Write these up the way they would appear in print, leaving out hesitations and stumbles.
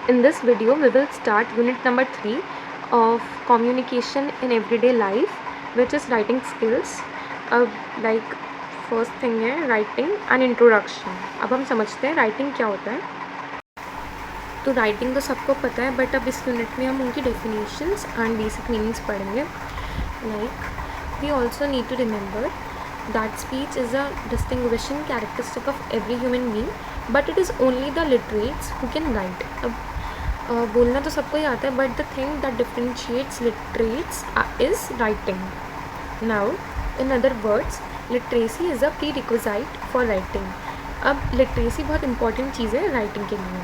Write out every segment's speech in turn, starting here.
In this video, we will start unit number 3 of communication in everyday life, which is writing skills. अब like first thing है writing and introduction. अब हम समझते हैं writing क्या होता है. तो writing तो सबको पता है, बट अब इस यूनिट में हम उनकी definitions and basic meanings पढ़ेंगे. Like we also need to remember that speech is a distinguishing characteristic of every human being, but it is only the literates who can write. अब बोलना तो सबको ही आता है, but the thing that differentiates literates is writing. Now in other words, literacy is a pre requisite for writing. अब literacy बहुत important चीज़ है writing के लिए.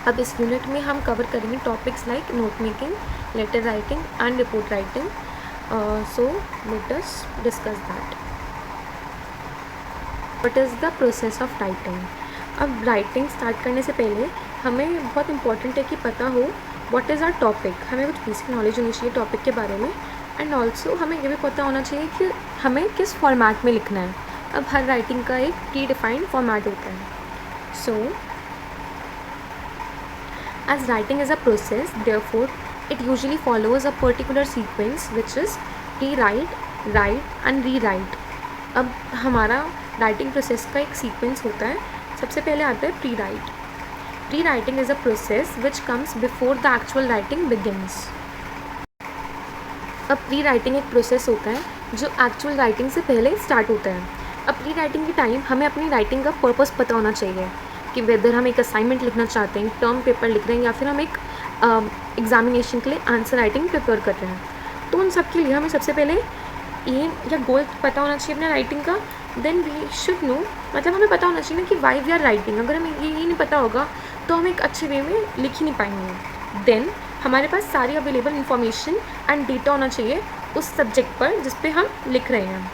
अब इस यूनिट में हम कवर करेंगे topics like note making, letter writing and report writing. So let us discuss that. What is the process of writing. अब राइटिंग स्टार्ट करने से पहले हमें बहुत इंपॉर्टेंट है कि पता हो व्हाट इज़ आर टॉपिक. हमें कुछ बेसिक नॉलेज होनी चाहिए टॉपिक के बारे में, एंड ऑल्सो हमें ये भी पता होना चाहिए कि हमें किस फॉर्मेट में लिखना है. अब हर राइटिंग का एक प्री डिफाइंड फॉर्मेट होता है. So as writing is a process, therefore it usually follows a particular sequence which is prewrite, write and rewrite. अब हमारा राइटिंग प्रोसेस का एक सीक्वेंस होता है. सबसे पहले आता है pre right. Pre writing is a process which comes before the actual writing begins. अब प्री राइटिंग एक प्रोसेस होता है जो एक्चुअल राइटिंग से पहले स्टार्ट होता है. अब प्री राइटिंग के टाइम हमें अपनी राइटिंग का पर्पस पता होना चाहिए कि वेदर हम एक असाइनमेंट लिखना चाहते हैं, टर्म पेपर लिख रहे हैं, या फिर हम एक एग्जामिनेशन के लिए आंसर राइटिंग प्रिपेयर कर रहे हैं. तो उन सब के लिए हमें सबसे पहले एम या गोल पता होना चाहिए अपना राइटिंग का. देन वी शुड नो, मतलब हमें पता होना चाहिए ना कि वाई वी आर राइटिंग. अगर हमें ये नहीं पता होगा तो हम एक अच्छे वे में लिख ही नहीं पाएंगे. देन हमारे पास सारी अवेलेबल इन्फॉर्मेशन एंड डेटा होना चाहिए उस सब्जेक्ट पर जिस पे हम लिख रहे हैं.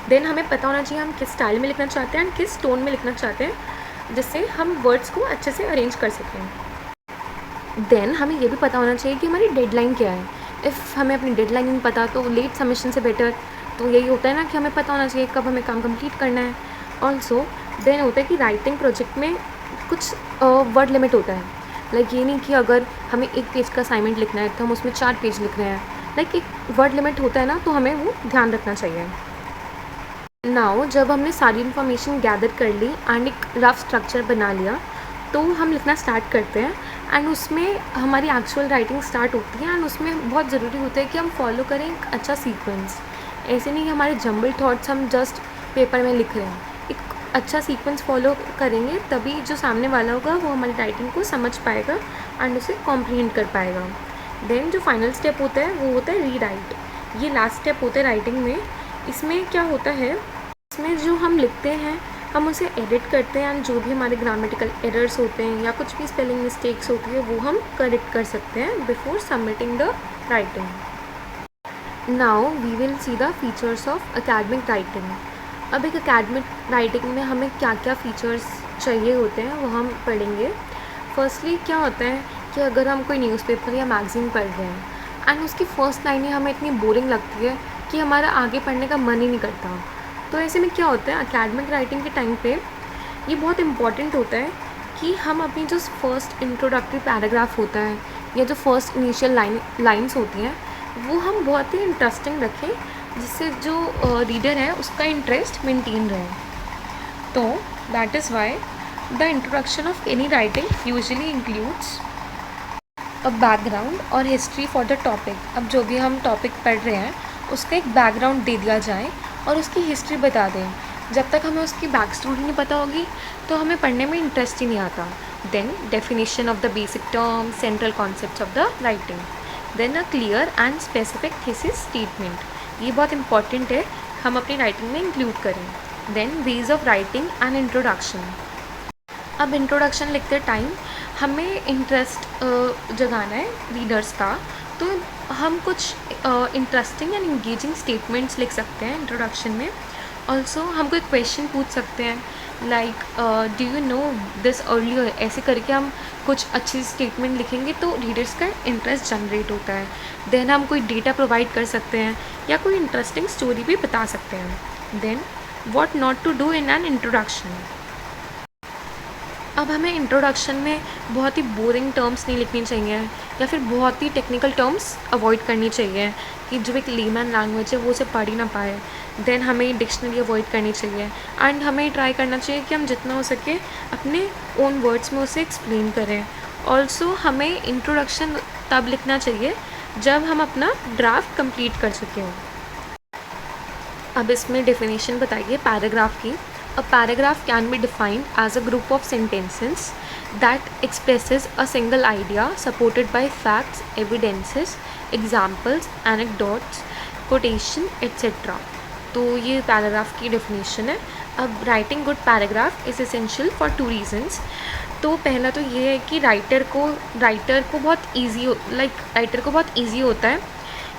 देन हमें पता होना चाहिए हम किस स्टाइल में लिखना चाहते हैं एंड किस टोन में लिखना चाहते हैं, जिससे हम वर्ड्स को अच्छे से अरेंज कर सकें. देन हमें ये भी पता होना चाहिए कि हमारी डेडलाइन क्या है. इफ़ हमें अपनी डेडलाइन नहीं पता तो लेट सबमिशन से बेटर. तो यही होता है ना कि हमें पता होना चाहिए कब हमें काम कंप्लीट करना है. ऑल्सो देन होता है कि राइटिंग प्रोजेक्ट में कुछ वर्ड लिमिट होता है. लाइक ये नहीं कि अगर हमें एक पेज का असाइनमेंट लिखना है तो हम उसमें 4 पेज लिख रहे हैं. लाइक एक वर्ड लिमिट होता है ना, तो हमें वो ध्यान रखना चाहिए. नाउ जब हमने सारी इन्फॉर्मेशन गैदर कर ली एंड एक रफ स्ट्रक्चर बना लिया, तो हम लिखना स्टार्ट करते हैं. एंड उसमें हमारी एक्चुअल राइटिंग स्टार्ट होती है. एंड उसमें बहुत ज़रूरी होता है कि हम फॉलो करें एक अच्छा सीक्वेंस. ऐसे नहीं कि हमारे जम्बल थॉट्स हम जस्ट पेपर में लिख रहे हैं. एक अच्छा सीक्वेंस फॉलो करेंगे तभी जो सामने वाला होगा वो हमारी राइटिंग को समझ पाएगा एंड उसे कॉम्प्रीहेंड कर पाएगा. देन जो फाइनल स्टेप होता है वो होता है री राइट. ये लास्ट स्टेप होता है राइटिंग में. इसमें क्या होता है, इसमें जो हम लिखते हैं हम उसे एडिट करते हैं, एंड जो भी हमारे ग्रामेटिकल एरर्स होते हैं या कुछ भी स्पेलिंग मिस्टेक्स होती है वो हम करेक्ट कर सकते हैं before submitting the writing. Now we will see the features of academic writing. अब एक एकेडमिक राइटिंग में हमें क्या क्या फ़ीचर्स चाहिए होते हैं वो हम पढ़ेंगे. फर्स्टली क्या होता है कि अगर हम कोई न्यूज़पेपर या मैगज़ीन पढ़ रहे हैं एंड उसकी फ़र्स्ट लाइनें हमें इतनी बोरिंग लगती है कि हमारा आगे पढ़ने का मन ही नहीं करता. तो ऐसे में क्या होता है, एकेडमिक राइटिंग के टाइम पे ये बहुत इम्पॉर्टेंट होता है कि हम अपनी जो फर्स्ट इंट्रोडक्टरी पैराग्राफ होता है या जो फर्स्ट इनिशियल लाइन्स होती हैं वो हम बहुत ही इंटरेस्टिंग रखें, जिससे जो रीडर है उसका इंटरेस्ट मेंटेन रहे. तो that is why the introduction of any writing usually includes a background और हिस्ट्री फॉर द टॉपिक. अब जो भी हम टॉपिक पढ़ रहे हैं उसका एक बैकग्राउंड दे दिया जाए और उसकी हिस्ट्री बता दें. जब तक हमें उसकी बैक स्टोरी नहीं पता होगी तो हमें पढ़ने में इंटरेस्ट ही नहीं आता. Then definition of the basic term, central concepts of the writing. Then a clear and specific thesis statement. ये बहुत इंपॉर्टेंट है, हम अपनी राइटिंग में इंक्लूड करें. Then ways of writing and introduction. अब इंट्रोडक्शन लिखते टाइम हमें इंटरेस्ट जगाना है रीडर्स का, तो हम कुछ इंटरेस्टिंग एंड इंगेजिंग स्टेटमेंट्स लिख सकते हैं इंट्रोडक्शन में. ऑल्सो हम कोई क्वेश्चन पूछ सकते हैं like do you know this earlier. ऐसे करके हम कुछ अच्छी स्टेटमेंट लिखेंगे तो रीडर्स का इंटरेस्ट जनरेट होता है. देन हम कोई डेटा प्रोवाइड कर सकते हैं या कोई इंटरेस्टिंग स्टोरी भी बता सकते हैं. Then what not to do in an introduction. अब हमें इंट्रोडक्शन में बहुत ही बोरिंग टर्म्स नहीं लिखनी चाहिए या फिर बहुत ही टेक्निकल टर्म्स अवॉइड करनी चाहिए कि जो एक लेमैन लैंग्वेज है वो उसे पढ़ ही ना पाए। देन हमें डिक्शनरी अवॉइड करनी चाहिए एंड हमें ट्राई करना चाहिए कि हम जितना हो सके अपने ओन वर्ड्स में उसे एक्सप्लेन करें। ऑल्सो हमें इंट्रोडक्शन तब लिखना चाहिए जब हम अपना ड्राफ्ट कंप्लीट कर चुके हों। अब इसमें डेफिनेशन बताइए पैराग्राफ की। A paragraph can be defined as a group of sentences that expresses a single idea supported by facts, evidences, examples, anecdotes, quotation etcetera. तो ये पैराग्राफ की डेफिनेशन है। अब writing good paragraph is essential for 2 reasons. तो पहला तो ये है कि राइटर को बहुत ईजी होता है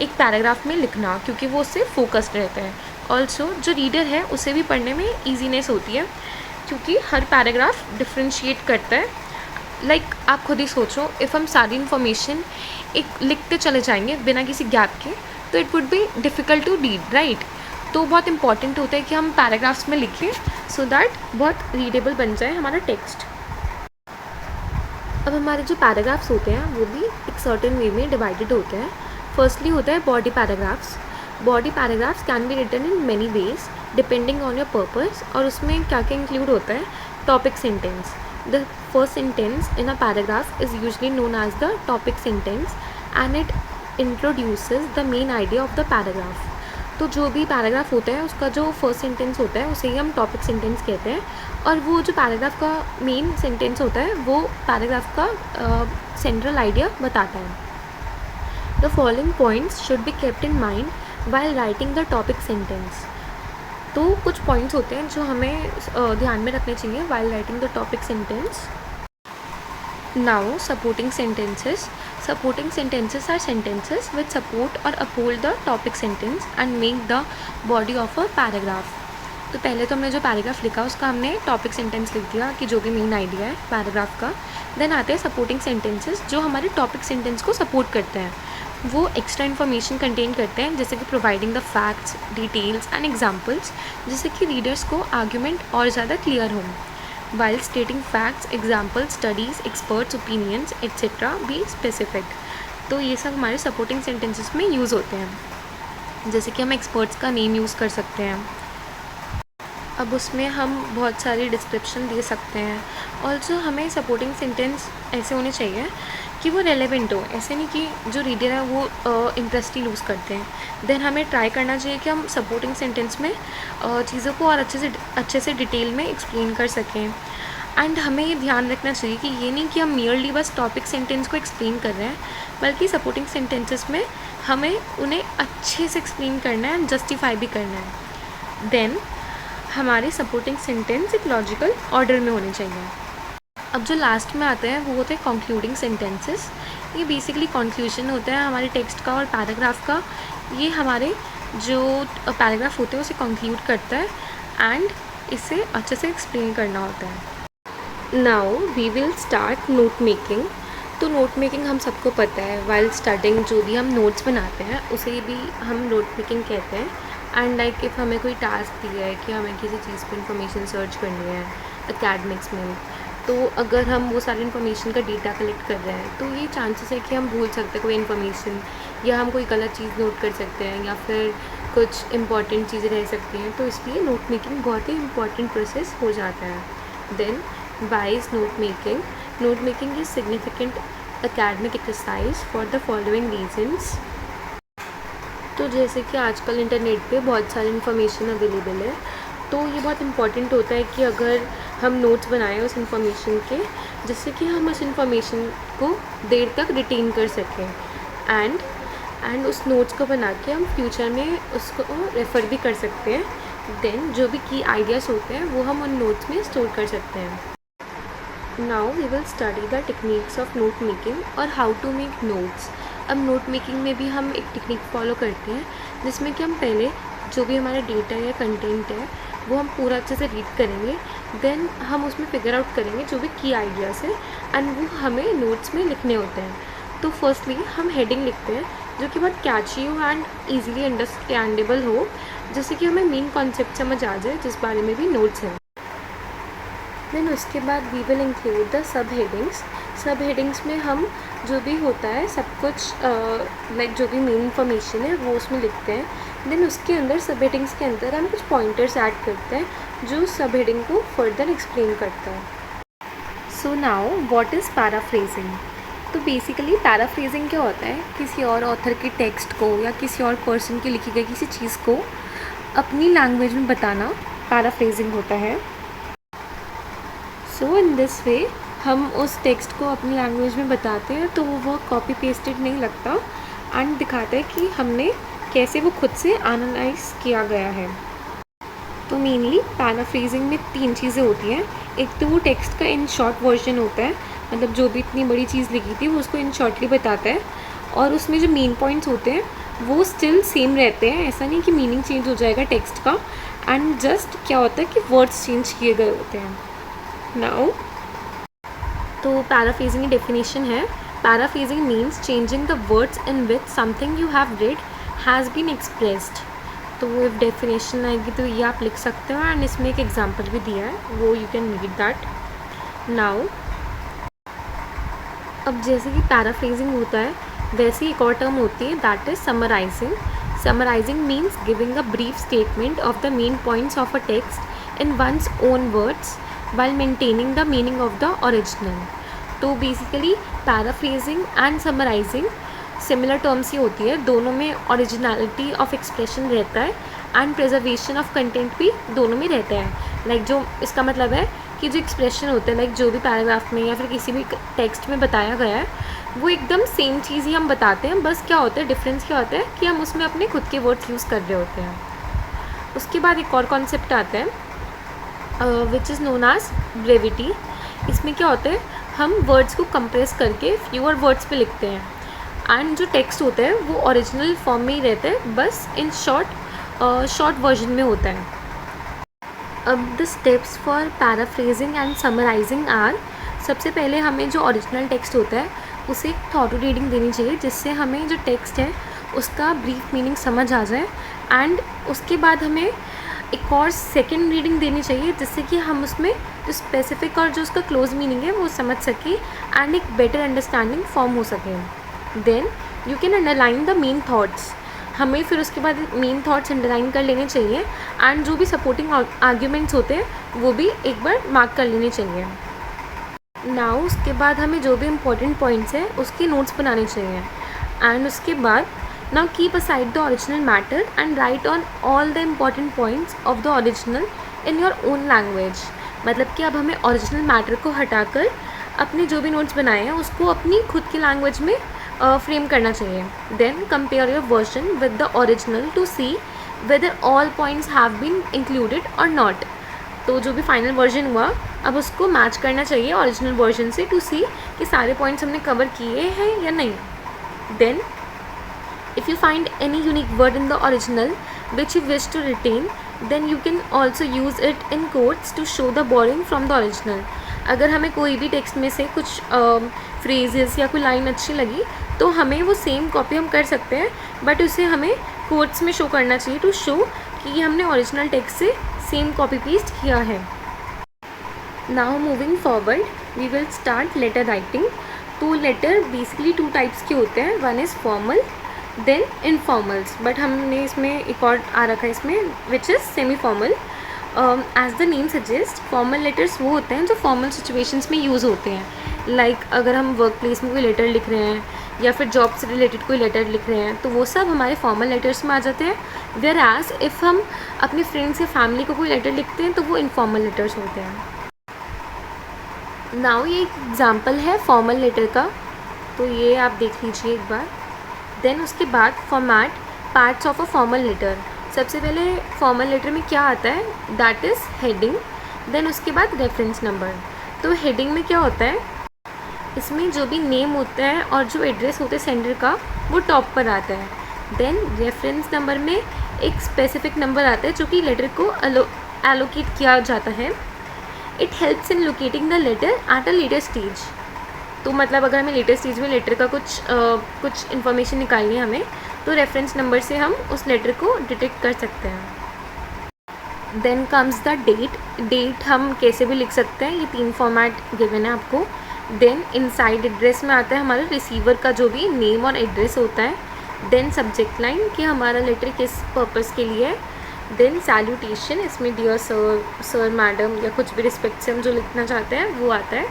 एक पैराग्राफ में लिखना, क्योंकि वो उससे फोकस्ड रहता है। ऑल्सो जो रीडर है उसे भी पढ़ने में ईजीनेस होती है, क्योंकि हर पैराग्राफ डिफ्रेंशिएट करता है। आप खुद ही सोचो, इफ़ हम सारी इन्फॉर्मेशन एक लिखते चले जाएंगे बिना किसी गैप के, तो it would be difficult to read, right. तो बहुत इंपॉर्टेंट होता है कि हम पैराग्राफ्स में लिखें सो दैट बहुत रीडेबल बन जाए हमारा टेक्स्ट। अब हमारे जो पैराग्राफ्स होते हैं वो भी एक सर्टेन वे में डिवाइडेड होते हैं। फर्स्टली होता है body paragraphs. Body paragraphs can be written in many ways depending on your purpose. और उसमें क्या क्या इंक्लूड होता है? Topic sentence. The first sentence in a paragraph is usually known as the topic sentence and it introduces the main idea of the paragraph. तो जो भी paragraph होता है उसका जो फर्स्ट सेंटेंस होता है उसे ही हम टॉपिक सेंटेंस कहते हैं, और वो जो पैराग्राफ का मेन सेंटेंस होता है वो पैराग्राफ का सेंट्रल आइडिया बताता है। The following points should be kept in mind while writing the topic sentence. तो कुछ पॉइंट्स होते हैं जो हमें ध्यान में रखने चाहिए while writing the topic sentence. Now, supporting sentences. Supporting sentences are sentences which support or uphold the topic sentence and make the body of a paragraph. तो पहले तो हमने जो पैराग्राफ लिखा उसका हमने टॉपिक सेंटेंस लिख दिया कि जो भी मेन आइडिया है पैराग्राफ का। देन आते हैं सपोर्टिंग सेंटेंसेस जो हमारे टॉपिक सेंटेंस को सपोर्ट करते हैं। वो एक्स्ट्रा इन्फॉर्मेशन कंटेन करते हैं, जैसे कि providing the facts, details and examples, जिससे कि रीडर्स को आर्ग्यूमेंट और ज़्यादा क्लियर हो। While stating facts, examples, studies, experts' opinions, etc. be specific. तो ये सब हमारे सपोर्टिंग सेंटेंसेस में यूज़ होते हैं, जैसे कि हम एक्सपर्ट्स का नेम यूज़ कर सकते हैं। अब उसमें हम बहुत सारी डिस्क्रिप्शन दे सकते हैं। ऑल्सो हमें सपोर्टिंग सेंटेंस ऐसे होने चाहिए कि वो रेलेवेंट हो, ऐसे नहीं कि जो रीडर है वो इंटरेस्ट ही लूज़ करते हैं। देन हमें ट्राई करना चाहिए कि हम सपोर्टिंग सेंटेंस में चीज़ों को और अच्छे से डिटेल में एक्सप्लेन कर सकें। एंड हमें ये ध्यान रखना चाहिए कि ये नहीं कि हम मियरली बस टॉपिक सेंटेंस को एक्सप्लेन कर रहे हैं, बल्कि सपोर्टिंग सेंटेंसेस में हमें उन्हें अच्छे से एक्सप्लेन करना है एंड जस्टिफाई भी करना है। देन हमारे सपोर्टिंग सेंटेंस एक लॉजिकल ऑर्डर में होने चाहिए। अब जो लास्ट में आते हैं वो होते हैं कंक्लूडिंग सेंटेंसेस। ये बेसिकली कंक्लूजन होता है हमारे टेक्स्ट का और पैराग्राफ का। ये हमारे जो पैराग्राफ होते हैं उसे कंक्लूड करता है एंड इसे अच्छे से एक्सप्लेन करना होता है। Now we will start note making. तो नोट मेकिंग हम सबको पता है, वाइल स्टडिंग जो भी हम नोट्स बनाते हैं उसे भी हम नोट मेकिंग कहते हैं। एंड इफ़ हमें कोई टास्क दिया है कि हमें किसी चीज़ पर इंफॉर्मेशन सर्च करनी है एकेडमिक्स में, तो अगर हम वो सारी इन्फॉर्मेशन का डेटा कलेक्ट कर रहे हैं तो ये चांसेस है कि हम भूल सकते हैं कोई इन्फॉर्मेशन, या हम कोई गलत चीज़ नोट कर सकते हैं, या फिर कुछ इंपॉर्टेंट चीज़ें रह सकती हैं। तो इसलिए नोट मेकिंग बहुत ही इंपॉर्टेंट प्रोसेस हो जाता है। Then why's note making. Note making is significant academic exercise for the following reasons. तो जैसे कि आजकल इंटरनेट पे बहुत सारी इन्फॉर्मेशन अवेलेबल है, तो ये बहुत इम्पॉर्टेंट होता है कि अगर हम नोट्स बनाएं उस इन्फॉर्मेशन के, जिससे कि हम उस इन्फॉर्मेशन को देर तक रिटेन कर सकें एंड उस नोट्स को बना के हम फ्यूचर में उसको रेफ़र भी कर सकते हैं। देन जो भी की आइडियाज़ होते हैं वो हम उन नोट्स में स्टोर कर सकते हैं। Now we will study the techniques of note making और हाउ टू मेक नोट्स। अब नोट मेकिंग में भी हम एक टेक्निक फॉलो करते हैं जिसमें कि हम पहले जो भी हमारा डेटा या कंटेंट है वो हम पूरा अच्छे से रीड करेंगे। देन हम उसमें फिगर आउट करेंगे जो भी की आइडियाज़ है एंड वो हमें नोट्स में लिखने होते हैं। तो फर्स्टली हम हेडिंग लिखते हैं जो कि बहुत कैची हो एंड ईजिली अंडरस्टैंडेबल हो, जिससे कि हमें मेन कॉन्सेप्ट समझ आ जाए जिस बारे में भी नोट्स हैं। देन उसके बाद we will include the sub headings. Sub headings में हम जो भी होता है सब कुछ लाइक जो भी मेन इन्फॉर्मेशन है वो उसमें लिखते हैं। देन उसके अंदर सब हेडिंग्स के अंदर हम कुछ पॉइंटर्स ऐड करते हैं जो सब हेडिंग को फर्दर एक्सप्लेन करता है। So now what is paraphrasing. तो बेसिकली पैराफ्रेजिंग क्या होता है, किसी और ऑथर के टेक्स्ट को या किसी और पर्सन की लिखी गई किसी चीज़ को अपनी लैंग्वेज में बताना पैराफ्रेजिंग होता है। सो इन दिस वे हम उस टेक्स्ट को अपनी लैंग्वेज में बताते हैं तो वो कॉपी पेस्टेड नहीं लगता एंड दिखाता है कि हमने कैसे वो खुद से एनालाइज किया गया है। तो मेनली पैराफ्रेजिंग में 3 चीज़ें होती हैं। एक तो वो टेक्स्ट का इन शॉर्ट वर्जन होता है, मतलब जो भी इतनी बड़ी चीज़ लिखी थी वो उसको इन शॉर्टली बताता है, और उसमें जो मेन पॉइंट्स होते हैं वो स्टिल सेम रहते हैं। ऐसा नहीं कि मीनिंग चेंज हो जाएगा टेक्स्ट का, एंड जस्ट क्या होता है कि वर्ड्स चेंज किए गए होते हैं। नाउ तो पैराफ्रेजिंग की डेफिनेशन है, paraphrasing means changing the words in which something you have read has been expressed. तो वो एक डेफिनेशन आएगी तो ये आप लिख सकते हो, एंड इसमें एक एग्जांपल भी दिया है, वो you can read that now. अब जैसे कि पैराफ्रेजिंग होता है वैसे ही एक और टर्म होती है, that is summarising. Summarising means giving a brief statement of the main points of a text in one's own words while maintaining the meaning of the original। तो basically paraphrasing and summarising similar terms ही होती है, दोनों में originality of expression रहता है and preservation of content भी दोनों में रहता है। लाइक जो इसका मतलब है कि जो एक्सप्रेशन होता है, लाइक जो भी पैराग्राफ में या फिर किसी भी टेक्स्ट में बताया गया है वो एकदम सेम चीज़ ही हम बताते हैं, बस क्या होता है डिफरेंस क्या होता है कि हम उसमें अपने खुद के वर्ड्स यूज़ कर रहे होते हैं। उसके बाद एक और कॉन्सेप्ट आता है which is known as brevity. इसमें क्या होता है, हम वर्ड्स को कंप्रेस करके फ्यूअर वर्ड्स पे लिखते हैं एंड जो टेक्स्ट होता है वो ओरिजिनल फॉर्म में ही रहता है, बस इन शॉर्ट वर्जन में होता है। अब the steps for paraphrasing and summarising are, सबसे पहले हमें जो ओरिजिनल टेक्स्ट होता है उसे एक थॉरो रीडिंग देनी चाहिए जिससे हमें जो टेक्स्ट है उसका ब्रीफ मीनिंग समझ आ जाए, एंड उसके बाद हमें एक और सेकेंड रीडिंग देनी चाहिए जिससे कि हम उसमें जो स्पेसिफिक और जो उसका क्लोज मीनिंग है वो समझ सकें एंड एक बेटर अंडरस्टैंडिंग फॉर्म हो सके। Then you can underline the main thoughts. हमें फिर उसके बाद मेन थाट्स अंडरलाइन कर लेने चाहिए एंड जो भी सपोर्टिंग आर्ग्यूमेंट्स होते हैं वो भी एक बार मार्क कर लेने चाहिए। नाउ उसके बाद हमें जो भी इम्पोर्टेंट पॉइंट्स हैं उसके नोट्स बनाने चाहिए, एंड उसके बाद now keep aside the original matter and write on all the important points of the original in your own language। मतलब कि अब हमें ओरिजिनल मैटर को हटाकर अपने जो भी नोट्स बनाए हैं उसको अपनी खुद की लैंग्वेज में फ्रेम करना चाहिए। Then compare your version with the original to see whether all points have been included और नॉट। तो जो भी फाइनल वर्जन हुआ अब उसको मैच करना चाहिए ओरिजिनल वर्जन से टू सी कि सारे पॉइंट्स हमने कवर किए हैं या नहीं। Then if you find any unique word in the original which you wish to retain, then you can also use it in quotes to show the borrowing from the original। अगर हमें कोई भी text में से कुछ phrases या कोई line अच्छी लगी तो हमें वो सेम कॉपी हम कर सकते हैं, बट उसे हमें कोट्स में शो करना चाहिए टू शो कि हमने ओरिजिनल टेक्स्ट से सेम कॉपी पेस्ट किया है। Now moving forward we will start letter writing. तो लेटर बेसिकली 2 टाइप्स के होते हैं, one is formal then informals, but हमने इसमें एक और आ रखा है इसमें which is semi formal. As the name suggest formal letters वो होते हैं जो फॉर्मल सिचुएशंस में यूज़ होते हैं। लाइक अगर हम वर्क प्लेस में कोई लेटर लिख रहे हैं या फिर जॉब से रिलेटेड कोई लेटर लिख रहे हैं तो वो सब हमारे फॉर्मल लेटर्स में आ जाते हैं। वेयर एज इफ़ हम अपने फ्रेंड्स या फैमिली को कोई लेटर लिखते हैं तो वो इनफॉर्मल लेटर्स होते हैं। नाउ ये एक एग्ज़ाम्पल है फॉर्मल लेटर का, तो ये आप देख लीजिए एक बार। देन उसके बाद format parts of a formal letter. सबसे पहले फॉर्मल लेटर में क्या आता है, दैट इज़ हेडिंग। देन उसके बाद रेफरेंस नंबर। तो हेडिंग में क्या होता है, इसमें जो भी नेम होता है और जो एड्रेस होता है सेंडर का वो टॉप पर आता है। देन रेफरेंस नंबर में एक स्पेसिफिक नंबर आता है जो कि लेटर को एलोकेट किया जाता है। It helps in locating the letter at a later stage. तो मतलब अगर हमें लेटर स्टेज में लेटर का कुछ इन्फॉर्मेशन निकालनी है हमें, तो रेफरेंस नंबर से हम उस लेटर को डिटेक्ट कर सकते हैं। देन कम्स द डेट हम कैसे भी लिख सकते हैं, ये 3 फॉर्मेट गिवन है आपको। देन इनसाइड एड्रेस में आता है हमारा रिसीवर का जो भी नेम और एड्रेस होता है। देन सब्जेक्ट लाइन कि हमारा लेटर किस पर्पज़ के लिए है। देन सैल्यूटेशन, इसमें डियर सर मैडम या कुछ भी रिस्पेक्ट से हम जो लिखना चाहते हैं वो आता है।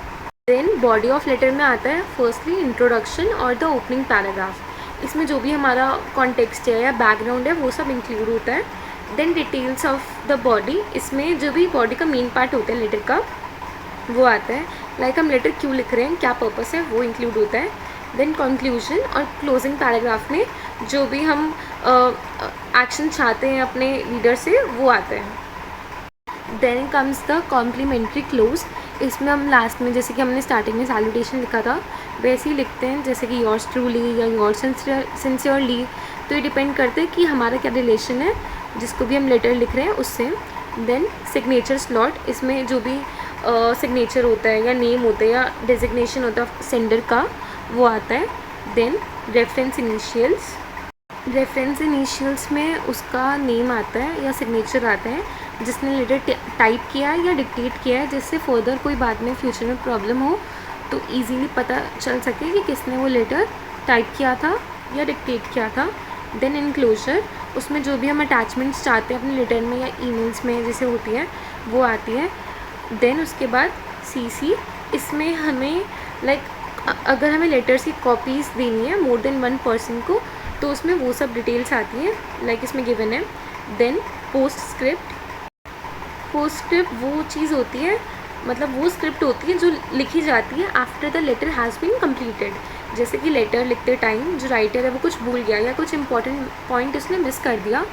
देन बॉडी ऑफ लेटर में आता है फर्स्टली इंट्रोडक्शन और द ओपनिंग पैराग्राफ, इसमें जो भी हमारा कॉन्टेक्स्ट है या बैकग्राउंड है वो सब इंक्लूड होता है। Then details of the body, इसमें जो भी बॉडी का मेन पार्ट होता है लेटर का वो आता है, लाइक हम लेटर क्यों लिख रहे हैं, क्या पर्पस है, वो इंक्लूड होता है। देन कंक्लूजन और क्लोजिंग पैराग्राफ में जो भी हम एक्शन चाहते हैं अपने रीडर से वो आता है। Then comes the complimentary close, इसमें हम लास्ट में जैसे कि हमने स्टार्टिंग में सैल्यूटेशन लिखा था वैसे ही लिखते हैं, जैसे कि योर्स ट्रूली या योर्स सिंसियरली। तो ये डिपेंड करता है कि हमारा क्या रिलेशन है जिसको भी हम लेटर लिख रहे हैं उससे। देन सिग्नेचर स्लॉट, इसमें जो भी सिग्नेचर होता है या नेम होता है या डेजिग्नेशन होता है सेंडर का वो आता है। देन रेफरेंस इनिशियल्स में उसका नेम आता है या सिग्नेचर आता है जिसने लेटर टाइप किया है या डिक्टेट किया है, जिससे फर्दर कोई बाद में फ्यूचर में प्रॉब्लम हो तो इजीली पता चल सके कि किसने वो लेटर टाइप किया था या डिक्टेट किया था। देन इनक्लोजर, उसमें जो भी हम अटैचमेंट्स चाहते हैं अपने लेटर में या ईमेल्स में जैसे होती है वो आती है। देन उसके बाद सीसी, इसमें हमें अगर हमें लेटर्स की कॉपीज़ देनी है मोर देन 1 पर्सन को तो उसमें वो सब डिटेल्स आती हैं, इसमें गिवन है। देन पोस्ट स्क्रिप्ट वो चीज़ होती है, मतलब वो स्क्रिप्ट होती है जो लिखी जाती है after the letter has been completed. जैसे कि लेटर लिखते टाइम जो राइटर है वो कुछ भूल गया या कुछ इंपॉर्टेंट पॉइंट उसने मिस कर दिया,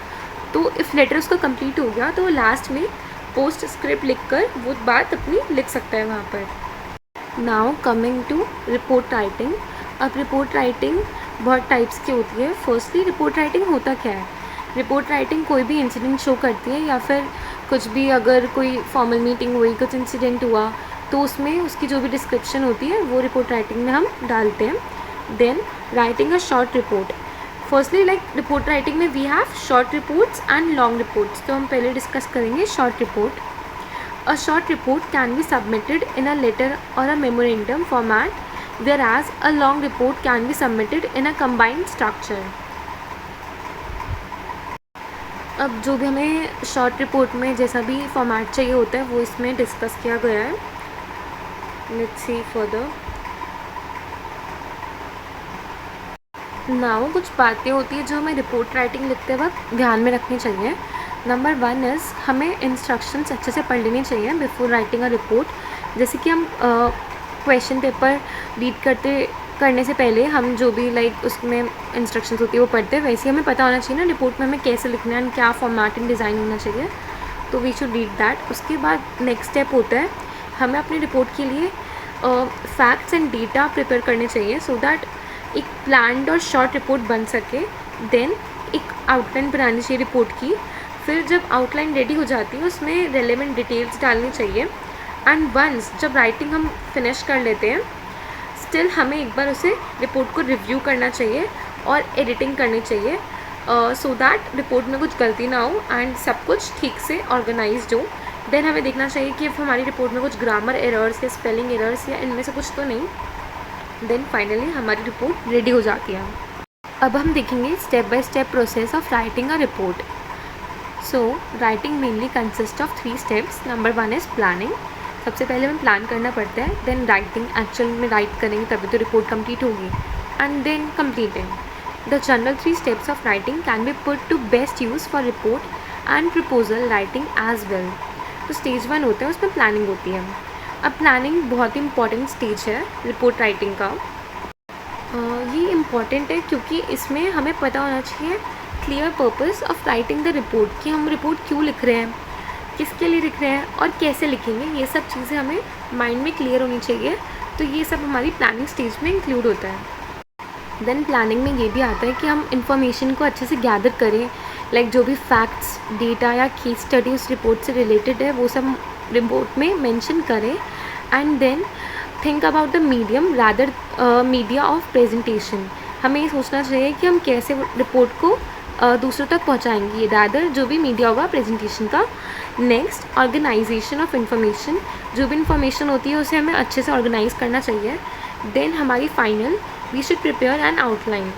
तो इफ़ लेटर उसका कंप्लीट हो गया तो लास्ट में पोस्ट स्क्रिप्ट लिखकर वो बात अपनी लिख सकता है वहाँ पर। Now coming to report writing. अब रिपोर्ट राइटिंग बहुत टाइप्स की होती है। फर्स्टली रिपोर्ट राइटिंग होता क्या है? रिपोर्ट राइटिंग कोई भी इंसिडेंट शो करती है या फिर कुछ भी, अगर कोई फॉर्मल मीटिंग हुई, कुछ इंसिडेंट हुआ तो उसमें उसकी जो भी डिस्क्रिप्शन होती है वो रिपोर्ट राइटिंग में हम डालते हैं। Then writing a short report. Firstly report writing में we have short reports and long reports, तो हम पहले डिस्कस करेंगे short report. A short report can be submitted in a letter और a memorandum format, whereas a long report can be submitted in a combined structure। अब जो भी हमें short report में जैसा भी फॉर्मेट चाहिए होता है वो इसमें डिस्कस किया गया है। Let's see further. नाउ कुछ बातें होती है जो हमें रिपोर्ट राइटिंग लिखते वक्त ध्यान में रखनी चाहिए। नंबर 1 इज़ हमें इंस्ट्रक्शंस अच्छे से पढ़ लेनी चाहिए बिफोर राइटिंग अ रिपोर्ट। जैसे कि हम क्वेश्चन पेपर रीड करने से पहले हम जो भी उसमें इंस्ट्रक्शंस होती है वो पढ़ते हैं, वैसे हमें पता होना चाहिए ना रिपोर्ट में हमें कैसे लिखना है, क्या फॉर्मेट एंड डिज़ाइन होना चाहिए, तो वी शुड रीड दैट। उसके बाद नेक्स्ट स्टेप होता है हमें अपनी रिपोर्ट के लिए फैक्ट्स एंड डेटा प्रिपेयर करने चाहिए सो दैट एक प्लान्ड और शॉर्ट रिपोर्ट बन सके। देन एक आउटलाइन बनानी चाहिए रिपोर्ट की। फिर जब आउटलाइन रेडी हो जाती है उसमें रेलेवेंट डिटेल्स डालनी चाहिए। एंड वंस जब राइटिंग हम फिनिश कर लेते हैं स्टिल हमें एक बार उसे रिपोर्ट को रिव्यू करना चाहिए और एडिटिंग करनी चाहिए सो दैट रिपोर्ट में कुछ गलती ना हो एंड सब कुछ ठीक से ऑर्गेनाइज्ड हो। देन हमें देखना चाहिए कि हमारी रिपोर्ट में कुछ ग्रामर एरर्स या स्पेलिंग एरर्स या इनमें से कुछ तो नहीं। देन फाइनली हमारी रिपोर्ट रेडी हो जाती है। अब हम देखेंगे step by step process of writing a report. So writing mainly consist of 3 steps. Number 1 is planning. सबसे पहले हमें प्लान करना पड़ता है। देन राइटिंग, एक्चुअल में राइट करेंगे तभी तो रिपोर्ट कंप्लीट होगी। And then completing. The general 3 steps of writing can be put to best use for report and proposal writing as well. तो स्टेज 1 होता है उसमें प्लानिंग होती है। अब प्लानिंग बहुत ही इंपॉर्टेंट स्टेज है रिपोर्ट राइटिंग का। ये इम्पॉर्टेंट है क्योंकि इसमें हमें पता होना चाहिए clear purpose of writing the report, कि हम रिपोर्ट क्यों लिख रहे हैं, किसके लिए लिख रहे हैं और कैसे लिखेंगे, ये सब चीज़ें हमें माइंड में क्लियर होनी चाहिए। तो ये सब हमारी प्लानिंग स्टेज में इंक्लूड होता है। देन प्लानिंग में ये भी आता है कि हम इंफॉर्मेशन को अच्छे से गैदर करें, जो भी फैक्ट्स, डेटा या केस स्टडी उस रिपोर्ट से रिलेटेड है वो सब रिपोर्ट में मेंशन करें। And then think about the medium rather media of presentation. हमें ये सोचना चाहिए कि हम कैसे रिपोर्ट को दूसरों तक पहुंचाएंगे, रैदर जो भी मीडिया होगा प्रेजेंटेशन का। नेक्स्ट, ऑर्गेनाइजेशन ऑफ इंफॉर्मेशन, जो भी इंफॉर्मेशन होती है उसे हमें अच्छे से ऑर्गेनाइज करना चाहिए। देन हमारी final, we should prepare an outline,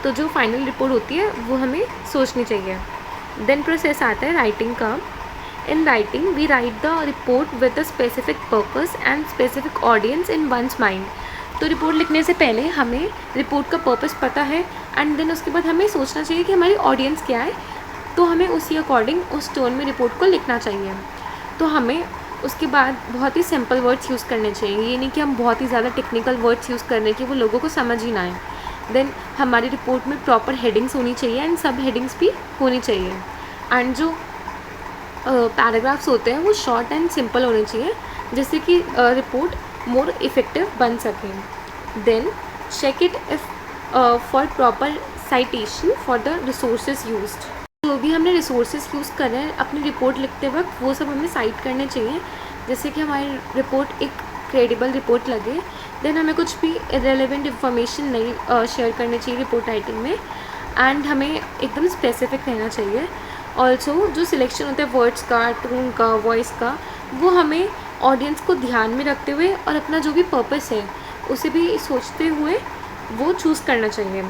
तो जो फाइनल रिपोर्ट होती है वो हमें सोचनी चाहिए। देन प्रोसेस आता है राइटिंग का। In writing we write the report with a specific purpose and specific audience in one's mind. तो रिपोर्ट लिखने से पहले हमें रिपोर्ट का पर्पस पता है एंड देन उसके बाद हमें सोचना चाहिए कि हमारी ऑडियंस क्या है, तो हमें उसी अकॉर्डिंग उस टोन में रिपोर्ट को लिखना चाहिए। तो हमें उसके बाद बहुत ही सिंपल वर्ड्स यूज़ करने चाहिए, ये नहीं कि हम बहुत ही ज़्यादा टेक्निकल वर्ड्स यूज़ कर रहे हैं कि वो लोगों को समझ ही ना आए। देन हमारी रिपोर्ट में प्रॉपर हेडिंग्स होनी चाहिए एंड सब हेडिंग्स भी होनी चाहिए। एंड जो पैराग्राफ्स होते हैं वो शॉर्ट एंड सिंपल होने चाहिए, जिससे कि रिपोर्ट मोर इफ़ेक्टिव बन सके। Then check it if for proper citation for the resources used. जो भी हमने रिसोर्सेज यूज़ कर रहे हैं अपनी रिपोर्ट लिखते वक्त वो सब हमें साइट करने चाहिए, जिससे कि हमारी रिपोर्ट एक क्रेडिबल रिपोर्ट लगे। देन हमें कुछ भी इरेलेवेंट इंफॉर्मेशन नहीं शेयर करनी चाहिए रिपोर्ट राइटिंग में, एंड हमें एकदम स्पेसिफिक रहना चाहिए। ऑल्सो जो सिलेक्शन होता है वर्ड्स का, टोन का, वॉइस का, वो हमें ऑडियंस को ध्यान में रखते हुए और अपना जो भी पर्पस है उसे भी सोचते हुए वो चूज़ करना चाहिए।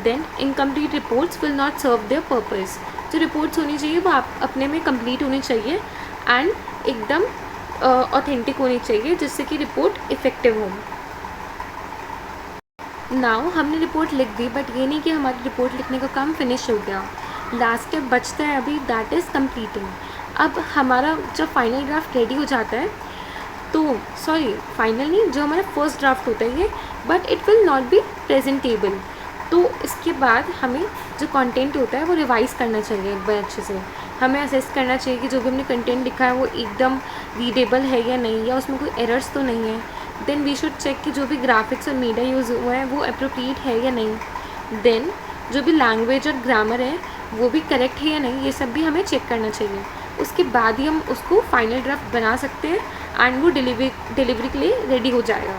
Then incomplete reports will not serve their purpose. जो रिपोर्ट्स होनी चाहिए वो आप अपने में कंप्लीट होनी चाहिए एंड एकदम ऑथेंटिक होनी चाहिए, जिससे कि रिपोर्ट इफ़ेक्टिव हो। नाउ हमने रिपोर्ट लिख दी, बट ये नहीं कि हमारी रिपोर्ट लिखने का काम फिनिश हो गया। लास्ट स्टेप बचता है अभी, दैट इज़ कंप्लीटिंग। अब हमारा जब फाइनल ड्राफ्ट रेडी हो जाता है तो फाइनल नहीं, जो हमारा फर्स्ट ड्राफ्ट होता है ये, but it will not be presentable. तो इसके बाद हमें जो कंटेंट होता है वो रिवाइज़ करना चाहिए एक बार अच्छे से। हमें असेस करना चाहिए कि जो भी हमने कंटेंट लिखा है वो एकदम रीडेबल है या नहीं, या उसमें कोई एरर्स तो नहीं है। देन वी शुड चेक कि जो भी ग्राफिक्स और मीडिया यूज़ हुआ है वो अप्रोप्रिएट है या नहीं। देन जो भी लैंग्वेज और ग्रामर है वो भी करेक्ट है या नहीं, ये सब भी हमें चेक करना चाहिए। उसके बाद ही हम उसको फाइनल ड्राफ्ट बना सकते हैं एंड वो डिलीवरी के लिए रेडी हो जाएगा।